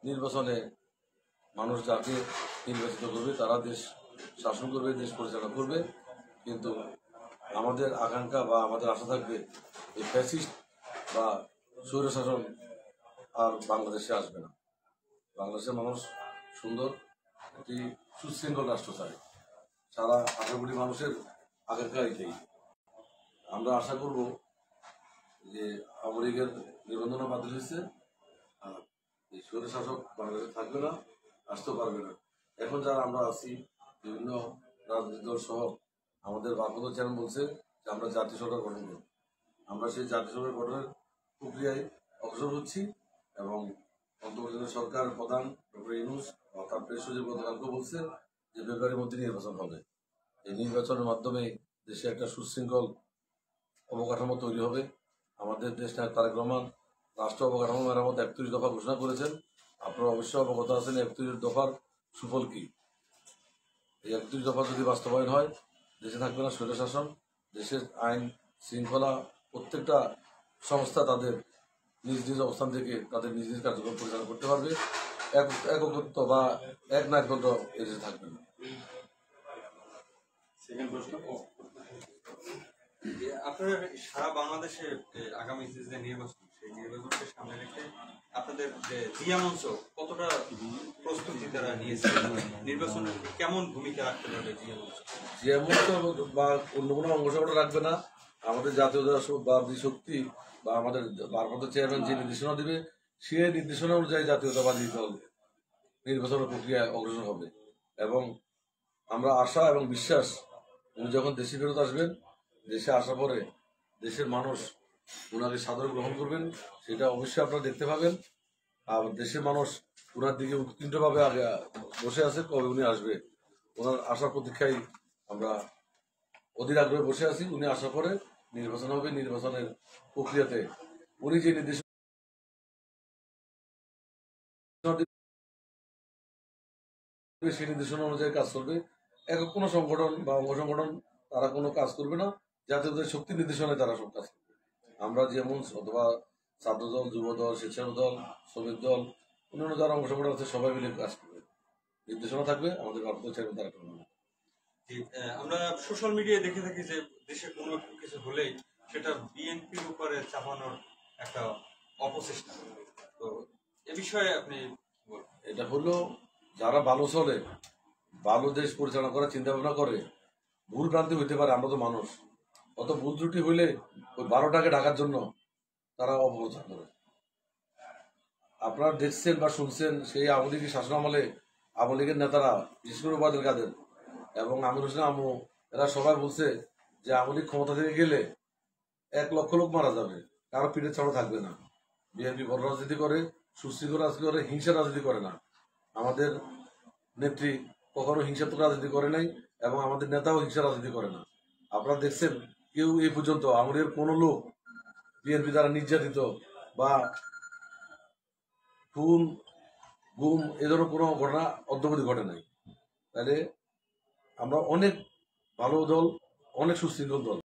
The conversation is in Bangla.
নির্বাচনে মানুষ যাকে নির্বাচিত করবে তারা দেশ শাসন করবে, দেশ পরিচালনা করবে। কিন্তু আমাদের আকাঙ্ক্ষা বা আমাদের আশা থাকবে এই ফ্যাসিস্ট বা স্বৈরশাসন আর বাংলাদেশে আসবে না। বাংলাদেশের মানুষ সুন্দর একটি সুশৃঙ্খল রাষ্ট্র চায়। সারা 18 কোটি মানুষের আকাঙ্ক্ষা এটাই। আমরা আশা করব যে আওয়ামী লীগের নিবন্ধন বাতিল হয়েছে, আর এই স্বৈরশাসক বাংলাদেশে থাকবে না, আসতে পারবে না। এখন যারা আমরা আছি বিভিন্ন রাজনৈতিক দল সহ আমাদের ভারপ্রাপ্ত চেয়ারম্যান বলছে যে আমরা জাতীয় সরকার গঠন করব। আমরা সেই জাতীয় সরকার গঠনের প্রক্রিয়ায় অগ্রসর হচ্ছি এবং অন্তর্বর্তীকালীন সরকার প্রধান ডক্টর ইউনূস তার প্রেস সচিব গতকালকে বলছে যে ফেব্রুয়ারির মধ্যে নির্বাচন হবে। এই নির্বাচনের মাধ্যমে দেশে একটা সুশৃঙ্খল অবকাঠামো তৈরি হবে। আমাদের দেশ নায়ক তারেক রহমান রাষ্ট্র অবকাঠামো মেরামত 31 দফা ঘোষণা করেছেন। আপনারা অবশ্যই অবগত আছেন 31 দফার সুফল কি। এই 31 দফা যদি বাস্তবায়ন হয়, দেশে থাকবে না স্বৈরশাসন, দেশের আইন শৃঙ্খলা প্রত্যেকটা সংস্থা তাদের নিজ নিজ অবস্থান থেকে তাদের নিজ নিজ কার্যক্রম পরিচালনা করতে পারবে। একত্ব বা এক নায়কতন্ত্র এই দেশে থাকবে না। আপনারা সারা বাংলাদেশে আগামী যে নির্বাচন, সেই নির্বাচনকে সামনে রেখে আপনাদের জিয়া মঞ্চ কতটা প্রস্তুতি তারা নিয়েছে? নির্বাচনের কেমন ভূমিকা রাখতে পারবে জিয়া মঞ্চ? জিয়া মঞ্চ বা অন্য কোনো অঙ্গ সংগঠন রাখবে না। আমাদের জাতীয় বা শক্তি বা আমাদের ভারপ্রাপ্ত চেয়ারম্যান যে নির্দেশনা দিবে সেই নির্দেশনা অনুযায়ী জাতীয়তাবাদী দল নির্বাচনের প্রক্রিয়ায় অগ্রসর হবে। এবং আমরা আশা এবং বিশ্বাস উনি যখন দেশে ফেরত আসবেন, দেশে আসার পরে দেশের মানুষ ওনাকে সাদরে গ্রহণ করবেন, সেটা অবশ্যই আপনারা দেখতে পাবেন। আর দেশের মানুষ ওনার দিকে উৎকৃষ্টভাবে আগে বসে আছে কবে উনি আসবে। ওনার আসার প্রতীক্ষায় আমরা অধীর আগ্রহে বসে আছি। উনি আসার পরে নির্বাচন হবে, নির্বাচনের প্রক্রিয়াতে উনি যে নির্দেশ সেই নির্দেশনা অনুযায়ী কাজ করবে। একক কোনো সংগঠন বা অঙ্গ সংগঠন তারা কোনো কাজ করবে না, যাতে ওদের শক্তি নির্দেশনায় তারা সব কাজ করবে। আমরা যেমন অথবা ছাত্র দল, যুব দল, স্বেচ্ছাসেবক দল, শ্রমিক দল, অন্যান্য যারা অঙ্গ সংগঠন আছে সবাই মিলে কাজ করবে। নির্দেশনা থাকবে আমাদের ভারতীয় চেয়ারম্যান তারেক রহমান। আমরা সোশ্যাল মিডিয়ায় দেখে থাকি যে দেশে কোনো কিছু হলেই সেটা বিএনপির উপরে চাপানোর একটা অপচেষ্টা। তো এ বিষয়ে আপনি এটা হলো যারা ভালো চলে, ভালো দেশ পরিচালনা করার চিন্তা ভাবনা করে, ভুল ভ্রান্তি হইতে পারে, আমরা তো মানুষ, অত ভুল ত্রুটি হইলে ওই 12টাকে ঢাকার জন্য তারা অপপ্রচার করে। আপনারা দেখছেন বা শুনছেন সেই আওয়ামী লীগের শাসন আমলে আওয়ামী লীগের নেতারা বিশেষ করে ওবায়দুল কাদের এবং আমির হোসেন আমু এরা সবাই বলছে যে আওয়ামী লীগ ক্ষমতা থেকে গেলে 1 লক্ষ লোক মারা যাবে, কারো পিঠে ছাড়া থাকবে না। বিএনপি বড় রাজনীতি করে, সুশৃঙ্খল রাজনীতি করে, হিংসা রাজনীতি করে না। আমাদের নেত্রী কখনো হিংসাত্মক রাজনীতি করে নাই এবং আমাদের নেতাও হিংসা রাজনীতি করে না। আপনারা দেখছেন কেউ এই পর্যন্ত আমাদের কোনো লোক বিএনপি দ্বারা নির্যাতিত বা খুন গুম এ ধরনের কোনো ঘটনা অদ্যাবধি ঘটে নাই। তাহলে আমরা অনেক ভালো দল, অনেক সুশৃঙ্খল দল।